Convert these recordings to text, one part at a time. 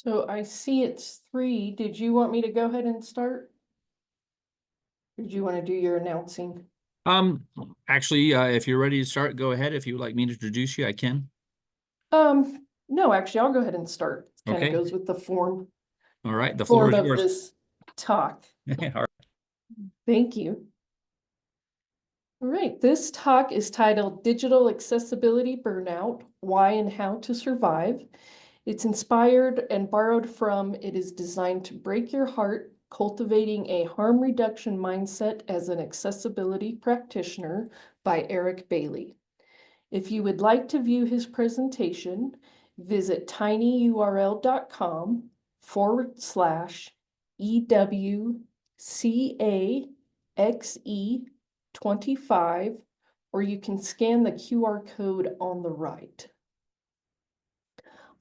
So I see it's 3. Did you want me to go ahead and start? Or did you want to do your announcing? Actually, if you're ready to start, go ahead. If you would like me to introduce you, I can. No, actually, I'll go ahead and start. It kind of Okay. goes with the form All right. The floor form is of yours. this talk. All right. Thank you. All right, this talk is titled Digital Accessibility Burnout, Why and How to Survive. It's inspired and borrowed from It is Designed to Break Your Heart, Cultivating a Harm Reduction Mindset as an Accessibility Practitioner by Eric Bailey. If you would like to view his presentation, visit tinyurl.com/EWCAXE25, or you can scan the QR code on the right.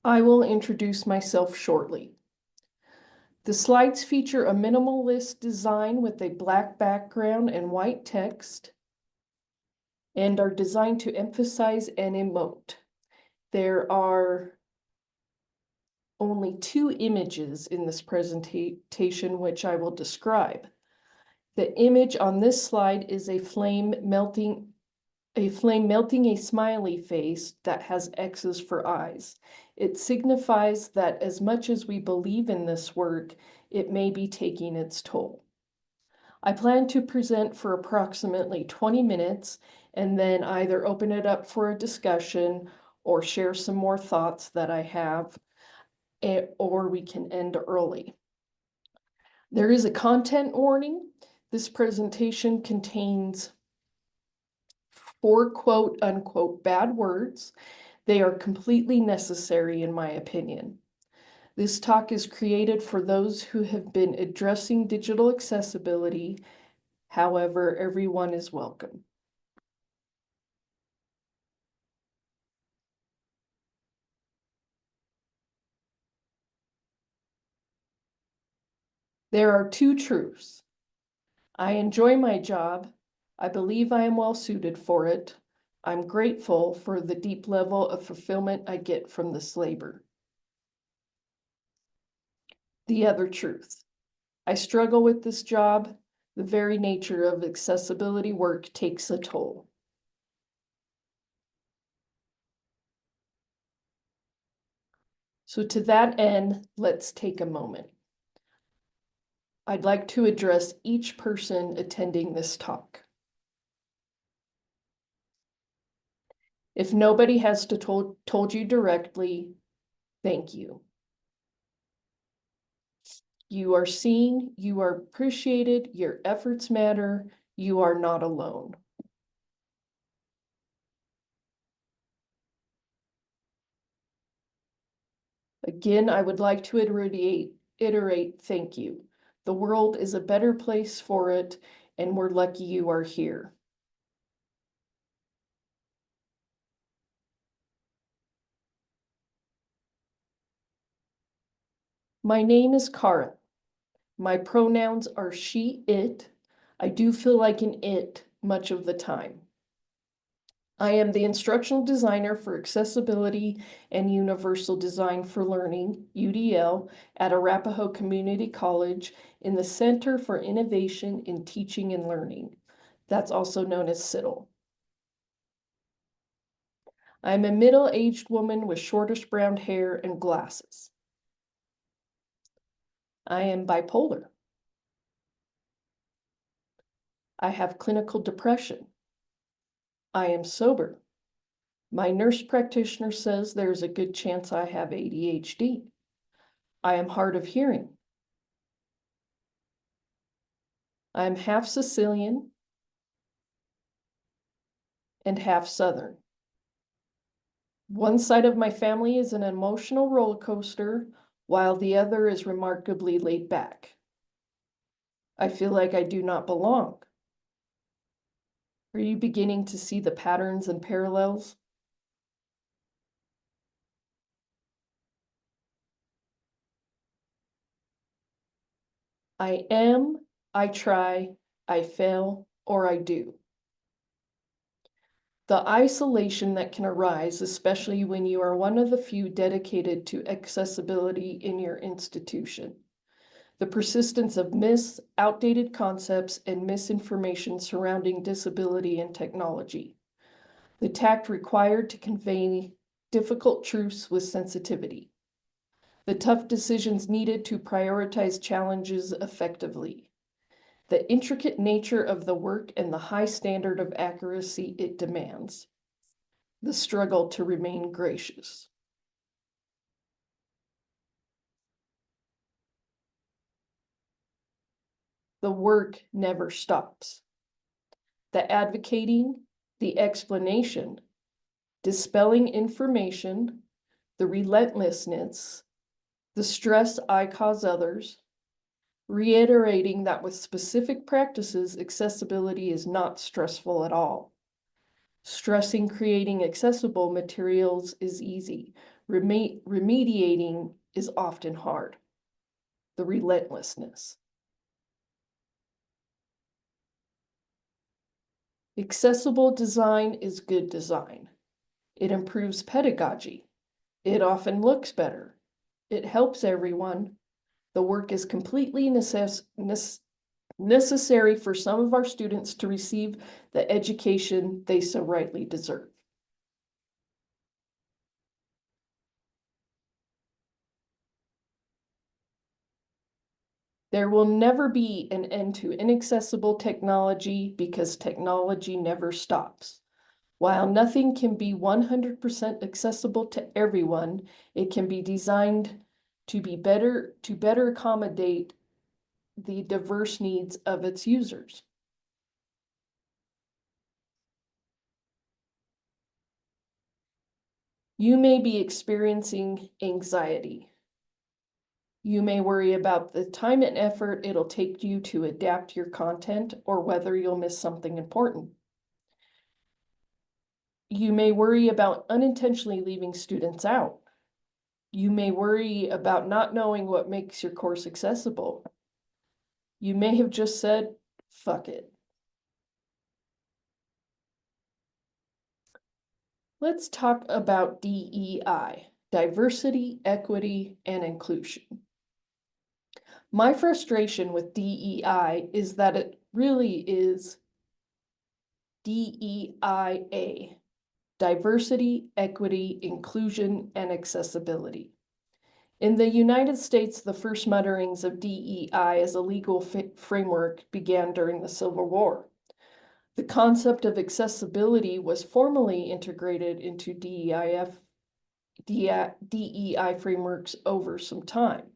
I will introduce myself shortly. The slides feature a minimalist design with a black background and white text, and are designed to emphasize and emote. There are only 2 images in this presentation, which I will describe. The image on this slide is a flame melting a smiley face that has X's for eyes. It signifies that as much as we believe in this work, it may be taking its toll. I plan to present for approximately 20 minutes and then either open it up for a discussion or share some more thoughts that I have, or we can end early. There is a content warning. This presentation contains 4 quote unquote bad words. They are completely necessary in my opinion. This talk is created for those who have been addressing digital accessibility. However, everyone is welcome. There are 2 truths. I enjoy my job. I believe I am well suited for it. I'm grateful for the deep level of fulfillment I get from this labor. The other truth. I struggle with this job. The very nature of accessibility work takes a toll. So to that end, let's take a moment. I'd like to address each person attending this talk. If nobody has told you directly, thank you. You are seen, you are appreciated, your efforts matter, you are not alone. Again, I would like to iterate thank you. The world is a better place for it, and we're lucky you are here. My name is Cara. My pronouns are she, it. I do feel like an it much of the time. I am the instructional designer for accessibility and universal design for learning, UDL, at Arapahoe Community College in the Center for Innovation in Teaching and Learning. That's also known as CITL. I'm a middle-aged woman with shortish brown hair and glasses. I am bipolar. I have clinical depression. I am sober. My nurse practitioner says there's a good chance I have ADHD. I am hard of hearing. I am half Sicilian and half Southern. One side of my family is an emotional roller coaster, while the other is remarkably laid back. I feel like I do not belong. Are you beginning to see the patterns and parallels? I am, I try, I fail, or I do. The isolation that can arise, especially when you are one of the few dedicated to accessibility in your institution. The persistence of myths, outdated concepts, and misinformation surrounding disability and technology. The tact required to convey difficult truths with sensitivity. The tough decisions needed to prioritize challenges effectively. The intricate nature of the work and the high standard of accuracy it demands. The struggle to remain gracious. The work never stops. The advocating, the explanation, dispelling information, the relentlessness, the stress I cause others, reiterating that with specific practices, accessibility is not stressful at all. Stressing creating accessible materials is easy. Remediating is often hard. The relentlessness. Accessible design is good design. It improves pedagogy. It often looks better. It helps everyone. The work is completely necessary for some of our students to receive the education they so rightly deserve. There will never be an end to inaccessible technology because technology never stops. While nothing can be 100% accessible to everyone, it can be designed to better accommodate the diverse needs of its users. You may be experiencing anxiety. You may worry about the time and effort it'll take you to adapt your content or whether you'll miss something important. You may worry about unintentionally leaving students out. You may worry about not knowing what makes your course accessible. You may have just said, fuck it. Let's talk about DEI, diversity, equity, and inclusion. My frustration with DEI is that it really is DEIA, diversity, equity, inclusion, and accessibility. In the United States, the first mutterings of DEI as a legal framework began during the Civil War. The concept of accessibility was formally integrated into DEI frameworks over some time.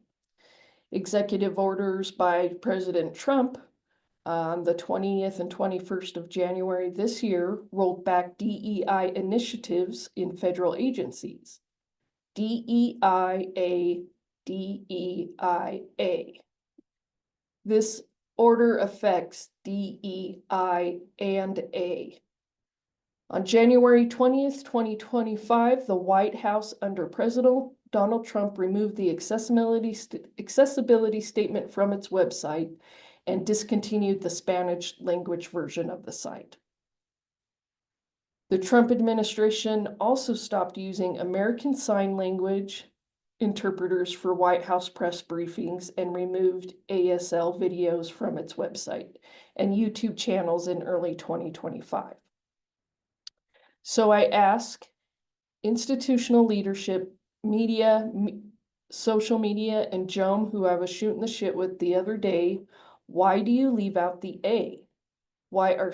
Executive orders by President Trump on the 20th and 21st of January this year rolled back DEI initiatives in federal agencies. DEIA, DEIA. This order affects DEI and A. On January 20th, 2025, the White House under President Donald Trump removed the accessibility statement from its website and discontinued the Spanish language version of the site. The Trump administration also stopped using American Sign Language interpreters for White House press briefings and removed ASL videos from its website and YouTube channels in early 2025. So I ask institutional leadership, media, social media, and Joan, who I was shooting the shit with the other day, why do you leave out the A? Why are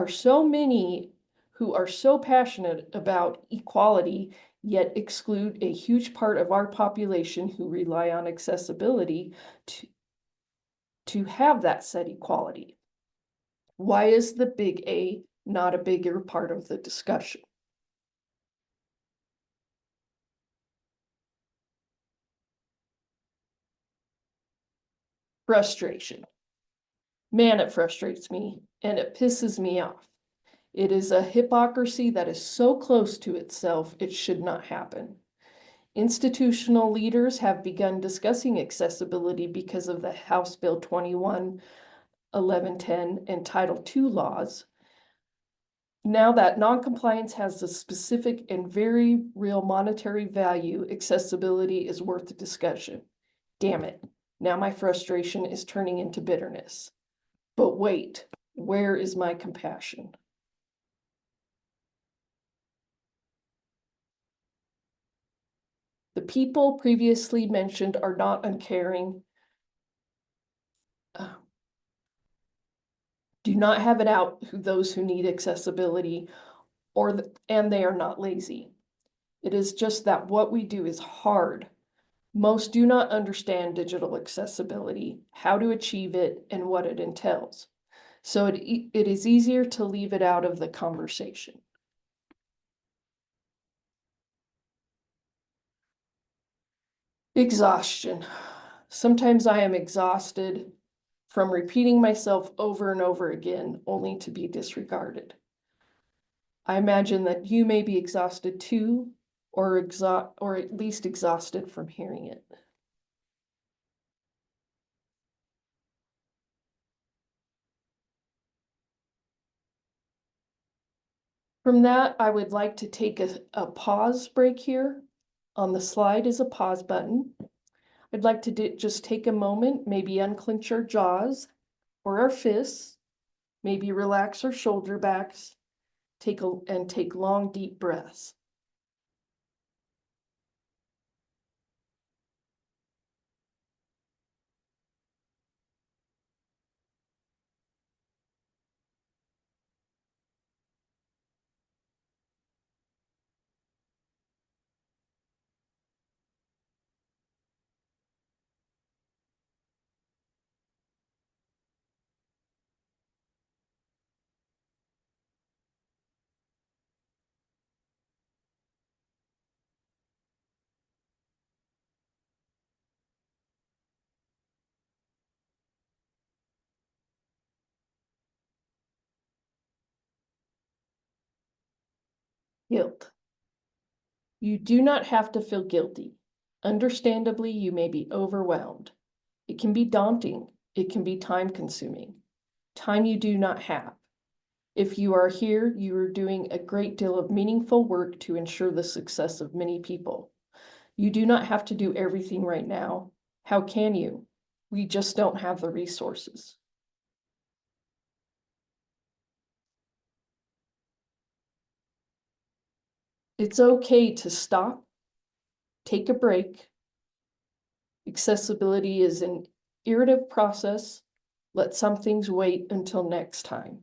so many who are so passionate about equality yet exclude a huge part of our population who rely on accessibility to have that said equality? Why is the big A not a bigger part of the discussion? Frustration. Man, it frustrates me and it pisses me off. It is a hypocrisy that is so close to itself, it should not happen. Institutional leaders have begun discussing accessibility because of the House Bill 21-1110 and Title II laws. Now that noncompliance has a specific and very real monetary value, accessibility is worth the discussion. Damn it, now my frustration is turning into bitterness. But wait, where is my compassion? The people previously mentioned are not uncaring, do not have it out those who need accessibility, and they are not lazy. It is just that what we do is hard. Most do not understand digital accessibility, how to achieve it, and what it entails. So it is easier to leave it out of the conversation. Exhaustion. Sometimes I am exhausted from repeating myself over and over again, only to be disregarded. I imagine that you may be exhausted too, or at least exhausted from hearing it. From that, I would like to take a pause break here. On the slide is a pause button. I'd like to just take a moment, maybe unclench our jaws or our fists, maybe relax our shoulder backs, take long, deep breaths. Guilt. You do not have to feel guilty. Understandably, you may be overwhelmed. It can be daunting. It can be time-consuming. Time you do not have. If you are here, you are doing a great deal of meaningful work to ensure the success of many people. You do not have to do everything right now. How can you? We just don't have the resources. It's okay to stop, take a break. Accessibility is an iterative process. Let some things wait until next time.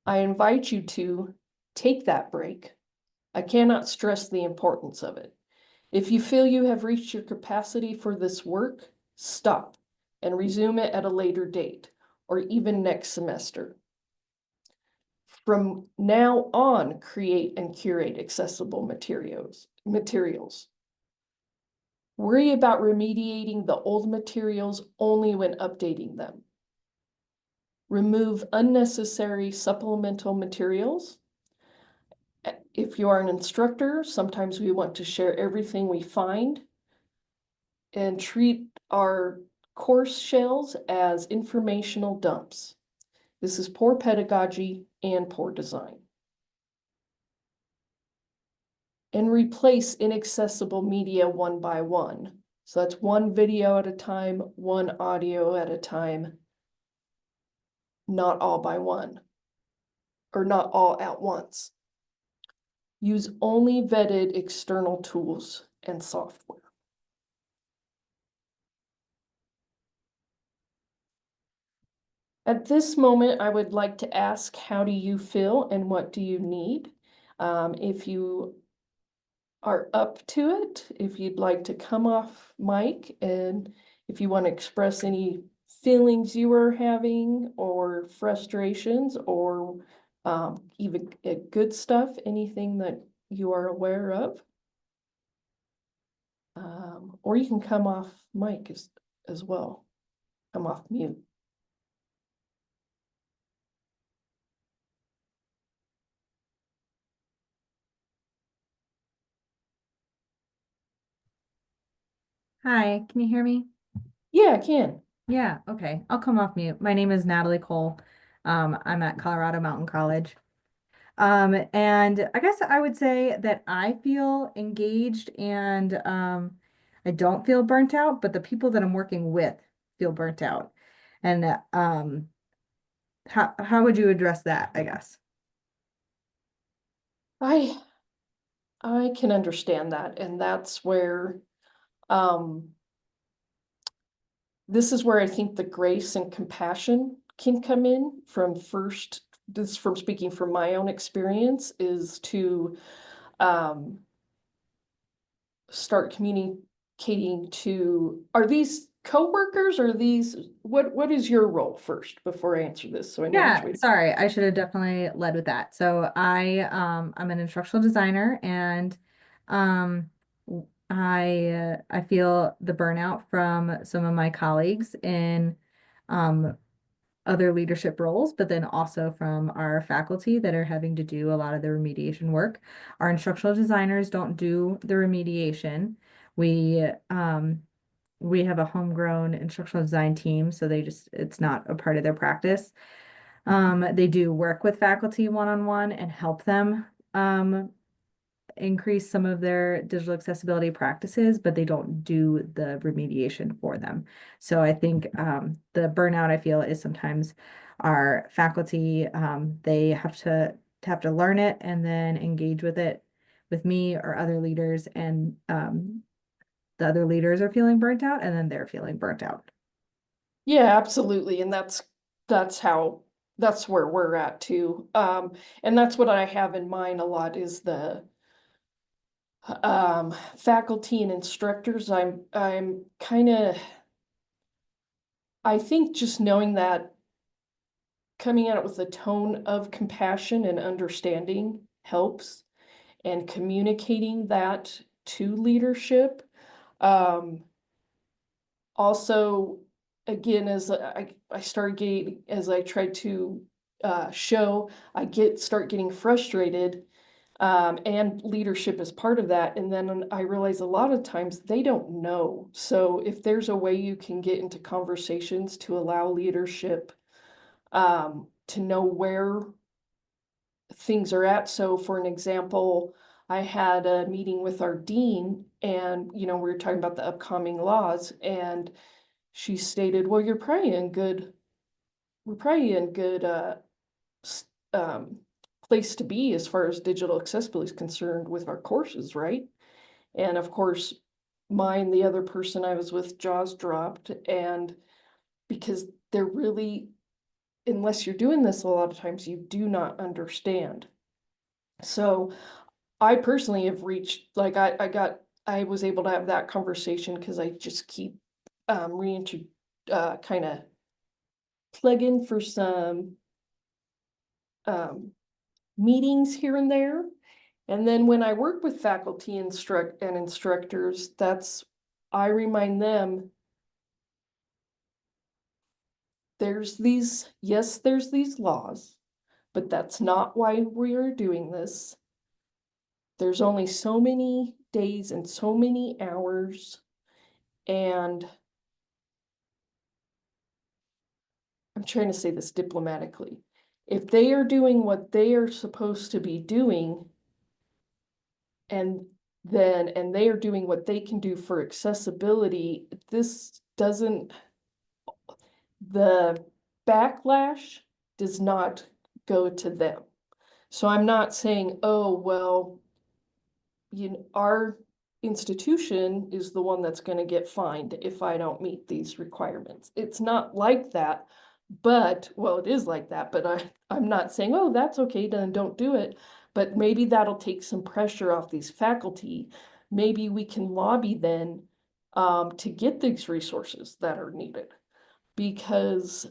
I invite you to take that break. I cannot stress the importance of it. If you feel you have reached your capacity for this work, stop and resume it at a later date or even next semester. From now on, create and curate accessible materials. Worry about remediating the old materials only when updating them. Remove unnecessary supplemental materials. If you are an instructor, sometimes we want to share everything we find and treat our course shells as informational dumps. This is poor pedagogy and poor design. And replace inaccessible media one by one. So that's one video at a time, one audio at a time, not all by one, or not all at once. Use only vetted external tools and software. At this moment, I would like to ask, how do you feel and what do you need? If you are up to it, if you'd like to come off mic, and if you want to express any feelings you are having or frustrations or even good stuff, anything that you are aware of. Or you can come off mic as well, come off mute. Hi, can you hear me? Yeah, I can. Yeah, okay. I'll come off mute. My name is Natalie Cole. I'm at Colorado Mountain College. And I guess I would say that I feel engaged and I don't feel burnt out, but the people that I'm working with feel burnt out. And how would you address that, I guess? I I can understand that, and that's where um this is where I think the grace and compassion can come in from first. This from speaking from my own experience is to um start communicating to, are these coworkers or these, what is your role first before I answer this, so I know which Yeah, way to. sorry, I should have definitely led with that. So I'm an instructional designer and um I feel the burnout from some of my colleagues in um other leadership roles, but then also from our faculty that are having to do a lot of the remediation work. Our instructional designers don't do the remediation. We um we have a homegrown instructional design team, so it's not a part of their practice. They do work with faculty one-on-one and help them increase some of their digital accessibility practices, but they don't do the remediation for them. So I think the burnout I feel is sometimes our faculty, they have to learn it and then engage with it with me or other leaders, and the other leaders are feeling burnt out and then they're feeling burnt out. Yeah, absolutely, and that's how, that's where we're at too. And that's what I have in mind a lot is the faculty and instructors. I'm kind of, I think just knowing that, coming at it with a tone of compassion and understanding helps, and communicating that to leadership. Um, Also, again, as I started getting, as I tried to show, start getting frustrated, and leadership is part of that. And then I realize a lot of times they don't know. So if there's a way you can get into conversations to allow leadership to know where things are at. So for an example, I had a meeting with our dean, and we were talking about the upcoming laws, and she stated, well, we're probably in good place to be as far as digital accessibility is concerned with our courses, right? And of course, the other person I was with, jaws dropped, and because they're really, unless you're doing this a lot of times, you do not understand. So I personally have reached, like, I was able to have that conversation because I just keep reintro kind of plug in for some um, meetings here and there. And then when I work with faculty and instructors, I remind them, there's these laws, but that's not why we are doing this. There's only so many days and so many hours, and I'm trying to say this diplomatically. If they are doing what they are supposed to be doing, and and they are doing what they can do for accessibility, this doesn't, the backlash does not go to them. So I'm not saying, oh, well, our institution is the one that's going to get fined if I don't meet these requirements. It's not like that, but, well, it is like that, but I'm not saying, oh, that's okay, then don't do it. But maybe that'll take some pressure off these faculty. Maybe we can lobby then to get these resources that are needed. Because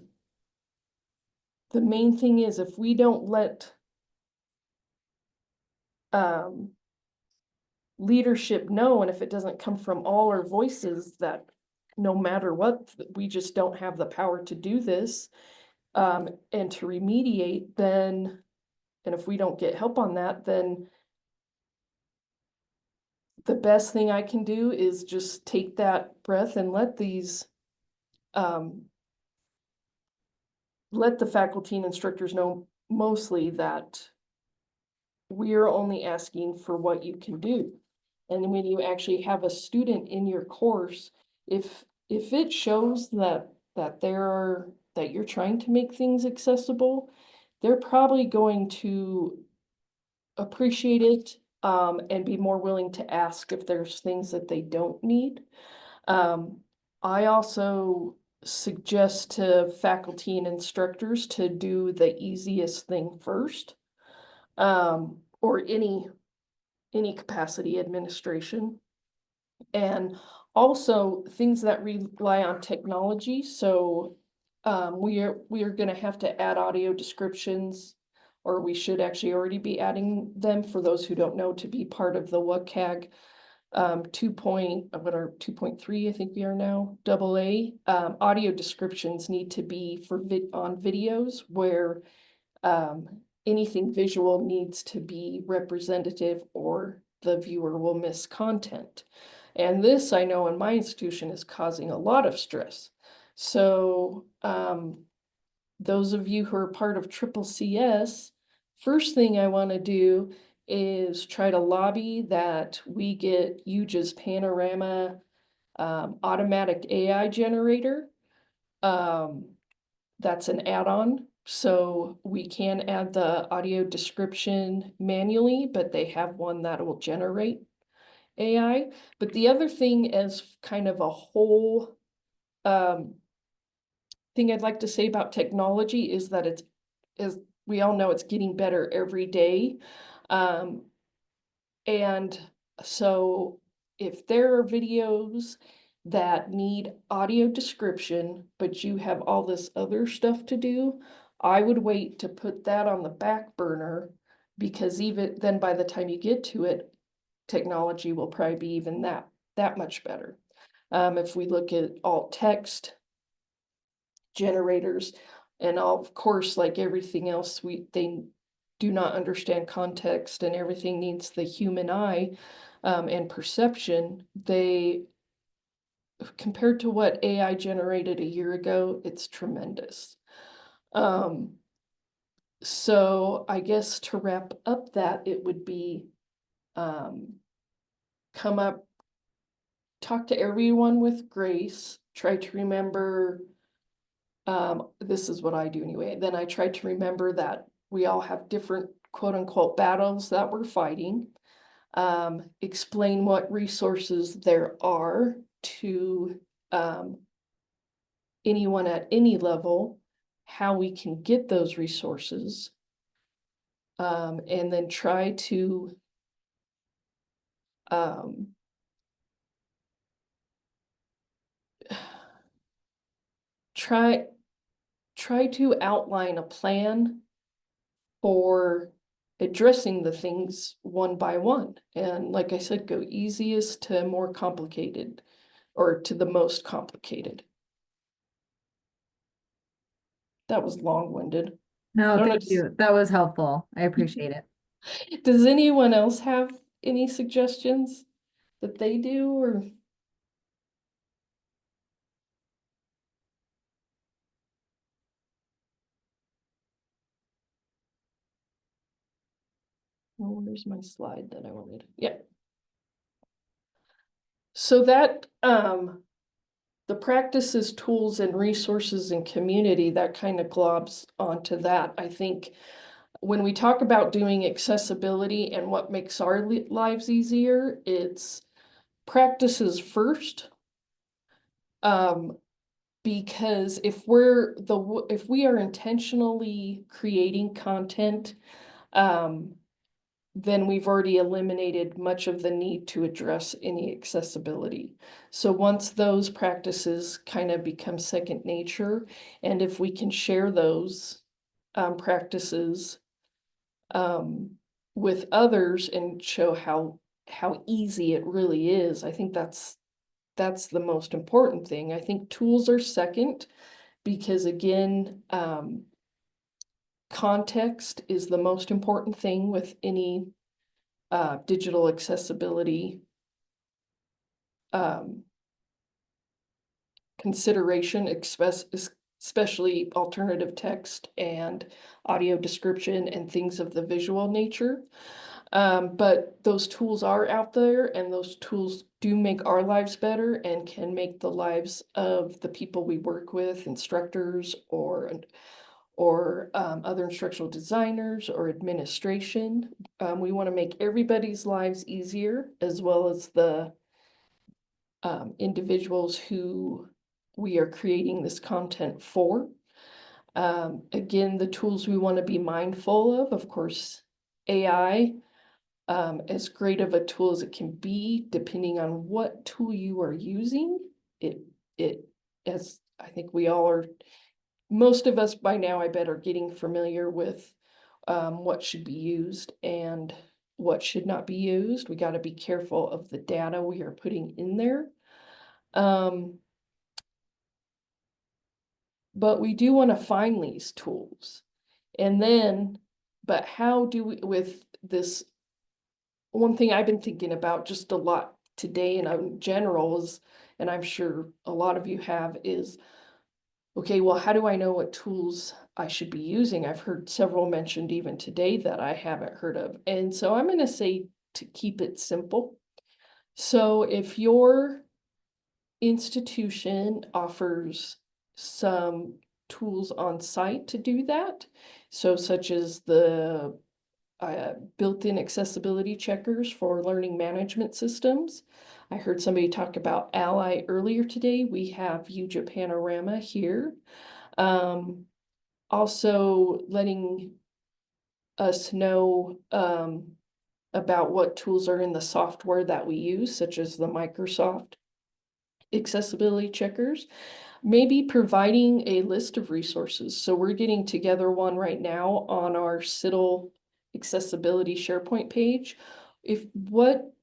the main thing is, if we don't let um, leadership know, and if it doesn't come from all our voices, that no matter what, we just don't have the power to do this, and to remediate, then, and if we don't get help on that, then the best thing I can do is just take that breath and let the faculty and instructors know mostly that we are only asking for what you can do. And when you actually have a student in your course, if it shows that you're trying to make things accessible, they're probably going to appreciate it, and be more willing to ask if there's things that they don't need. I also suggest to faculty and instructors to do the easiest thing first, or any capacity administration. And also things that rely on technology. So we are going to have to add audio descriptions, or we should actually already be adding them for those who don't know, to be part of the WCAG 2.3, I think we are now, AA. Audio descriptions need to be for on videos where anything visual needs to be representative, or the viewer will miss content. And this, I know in my institution, is causing a lot of stress. So those of you who are part of CCCS, first thing I want to do is try to lobby that we get UJ's Panorama automatic AI generator. That's an add-on, so we can add the audio description manually, but they have one that will generate AI. But the other thing, as kind of a whole thing I'd like to say about technology, is that it's, as we all know, it's getting better every day. And so if there are videos that need audio description, but you have all this other stuff to do, I would wait to put that on the back burner, because even then, by the time you get to it, technology will probably be even that much better. If we look at alt text generators, and of course, like everything else, they do not understand context, and everything needs the human eye and perception. They, compared to what AI generated a year ago, it's tremendous. So I guess to wrap up that, it would be come up, talk to everyone with grace, try to remember, this is what I do anyway, then I try to remember that we all have different quote unquote battles that we're fighting. Explain what resources there are to anyone at any level, how we can get those resources, and then try to try to outline a plan for addressing the things one by one. And like I said, go easiest to more complicated, or to the most complicated. That was long-winded. No, don't know, thank you. That was helpful. I appreciate it. Does anyone else have any suggestions that they do, or? Oh, where's my slide that I wanted? Yeah. So that, the practices, tools, and resources and community, that kind of globs onto that. I think when we talk about doing accessibility and what makes our lives easier, it's practices first. Because if we are intentionally creating content, then we've already eliminated much of the need to address any accessibility. So once those practices kind of become second nature, and if we can share those practices with others and show how easy it really is, I think that's the most important thing. I think tools are second, because again, context is the most important thing with any digital accessibility consideration, especially alternative text and audio description and things of the visual nature. But those tools are out there, and those tools do make our lives better and can make the lives of the people we work with, instructors or other instructional designers or administration. We want to make everybody's lives easier, as well as the individuals who we are creating this content for. Again, the tools we want to be mindful of course, AI, as great of a tool as it can be, depending on what tool you are using, as I think we all are, most of us by now, I bet, are getting familiar with what should be used and what should not be used. We got to be careful of the data we are putting in there. But we do want to find these tools. And then, but how do we, with this, one thing I've been thinking about just a lot today and in general is, and I'm sure a lot of you have, is, okay, well, how do I know what tools I should be using? I've heard several mentioned even today that I haven't heard of. And so I'm going to say to keep it simple. So if your institution offers some tools on site to do that, so such as the built-in accessibility checkers for learning management systems. I heard somebody talk about Ally earlier today. We have UJ Panorama here. Also letting us know about what tools are in the software that we use, such as the Microsoft accessibility checkers. Maybe providing a list of resources. So we're getting together one right now on our CITL accessibility SharePoint page. If what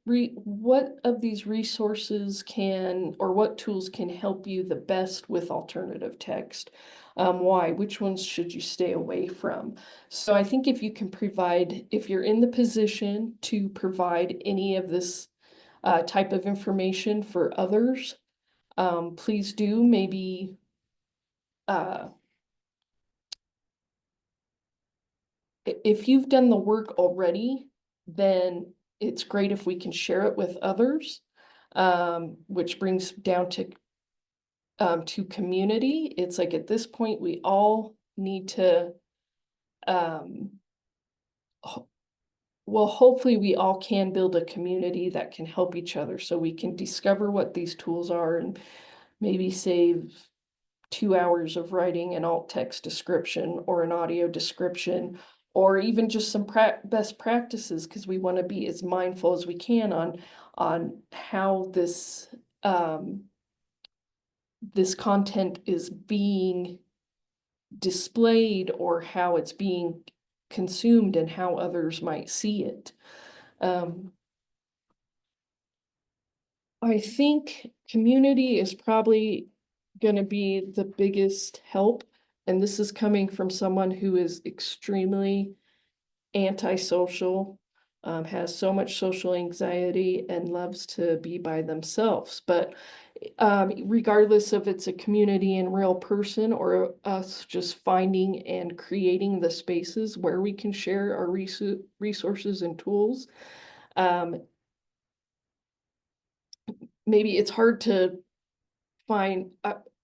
of these resources can, or what tools can help you the best with alternative text? Why? Which ones should you stay away from? So I think if you can provide, if you're in the position to provide any of this type of information for others, please do. Maybe if you've done the work already, then it's great if we can share it with others, which brings down to community. It's like at this point, we all need to, well, hopefully we all can build a community that can help each other so we can discover what these tools are and maybe save 2 hours of writing an alt text description or an audio description, or even just some best practices, because we want to be as mindful as we can on how this this content is being displayed or how it's being consumed and how others might see it. I think community is probably going to be the biggest help. And this is coming from someone who is extremely antisocial, has so much social anxiety and loves to be by themselves. But regardless if it's a community and real person or us just finding and creating the spaces where we can share our resources and tools, maybe it's hard to find.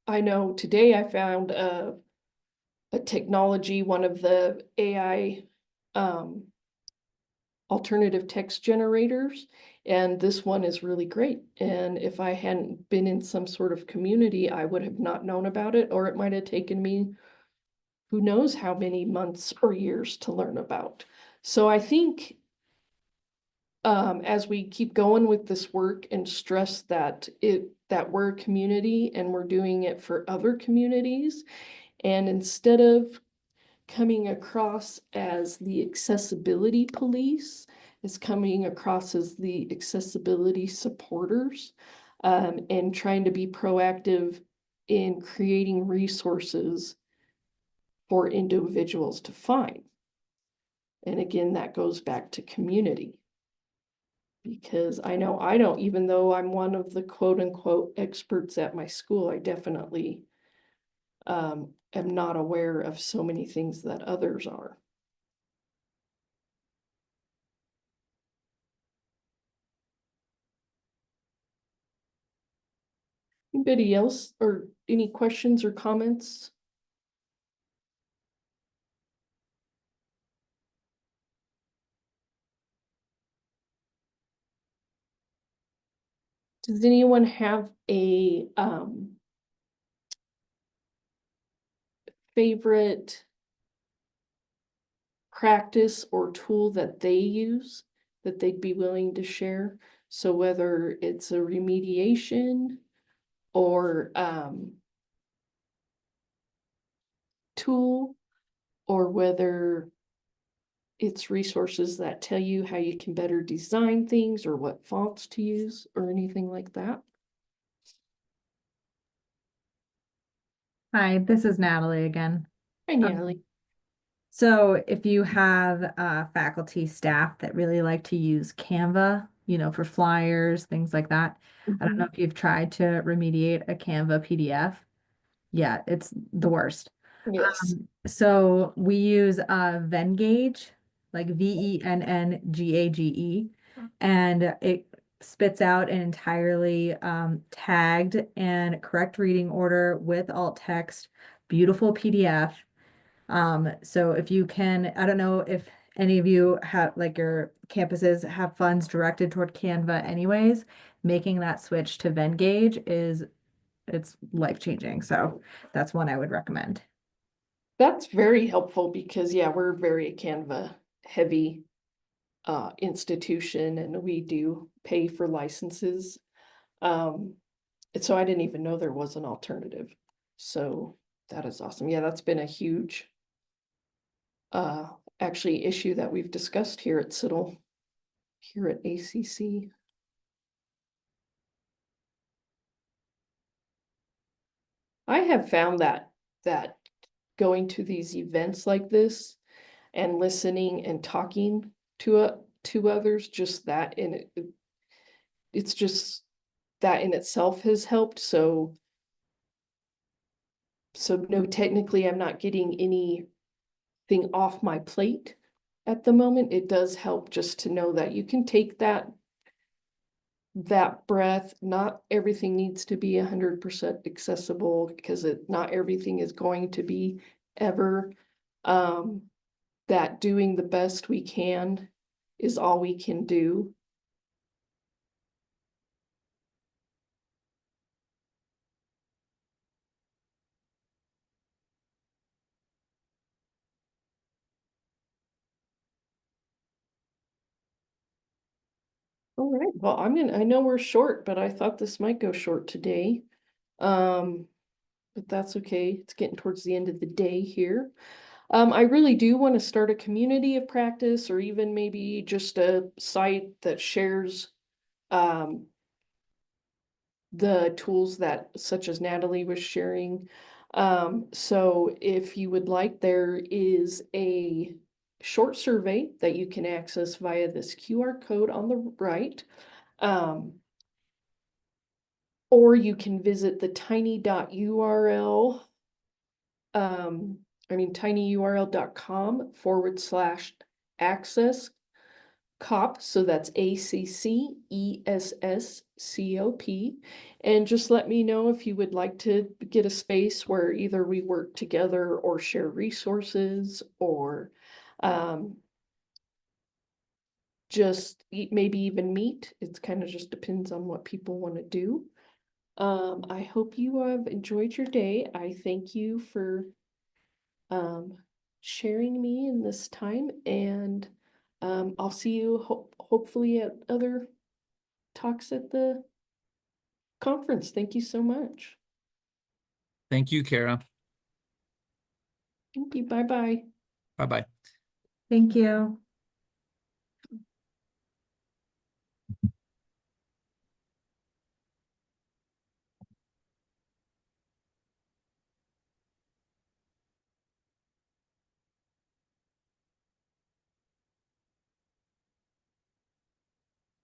I know today I found a technology, one of the AI alternative text generators, and this one is really great. And if I hadn't been in some sort of community, I would have not known about it, or it might have taken me who knows how many months or years to learn about. So I think as we keep going with this work and stress that we're a community and we're doing it for other communities, and instead of coming across as the accessibility police, is coming across as the accessibility supporters, and trying to be proactive in creating resources for individuals to find. And again, that goes back to community. Because I know I don't, even though I'm one of the quote unquote experts at my school, I definitely am not aware of so many things that others are. Anybody else or any questions or comments? Does anyone have a favorite practice or tool that they use that they'd be willing to share? So whether it's a remediation or tool, or whether it's resources that tell you how you can better design things or what fonts to use or anything like that. Hi, this is Natalie again. Hi, Natalie. So if you have faculty staff that really like to use Canva, for flyers, things like that. I don't know if you've tried to remediate a Canva PDF. Yeah, it's the worst. Yes. So we use Vengage, like VENNGAGE, and it spits out an entirely tagged and correct reading order with alt text, beautiful PDF. So if you can, I don't know if any of you have, like, your campuses have funds directed toward Canva anyways, making that switch to Vengage it's life-changing. So that's one I would recommend. That's very helpful because yeah, we're very Canva heavy institution and we do pay for licenses. And so I didn't even know there was an alternative. So that is awesome. Yeah, that's been a huge actually issue that we've discussed here at CITL, here at ACC. I have found that going to these events like this and listening and talking to others, just that in it's just that in itself has helped. So no, technically I'm not getting anything off my plate at the moment. It does help just to know that you can take that breath. Not everything needs to be 100% accessible because not everything is going to be ever. That doing the best we can is all we can do. All right, well, I know we're short, but I thought this might go short today. But that's okay. It's getting towards the end of the day here. I really do want to start a community of practice, or even maybe just a site that shares the tools that, such as Natalie was sharing. So if you would like, there is a short survey that you can access via this QR code on the right. Or you can visit the tiny.url, tinyurl.com/access COP. So that's ACCESSCOP. And just let me know if you would like to get a space where either we work together or share resources, or just maybe even meet. It's kind of just depends on what people want to do. I hope you have enjoyed your day. I thank you for sharing me in this time, and I'll see you hopefully at other talks at the conference. Thank you so much. Thank you, Cara. Thank you. Bye-bye. Bye-bye. Thank you.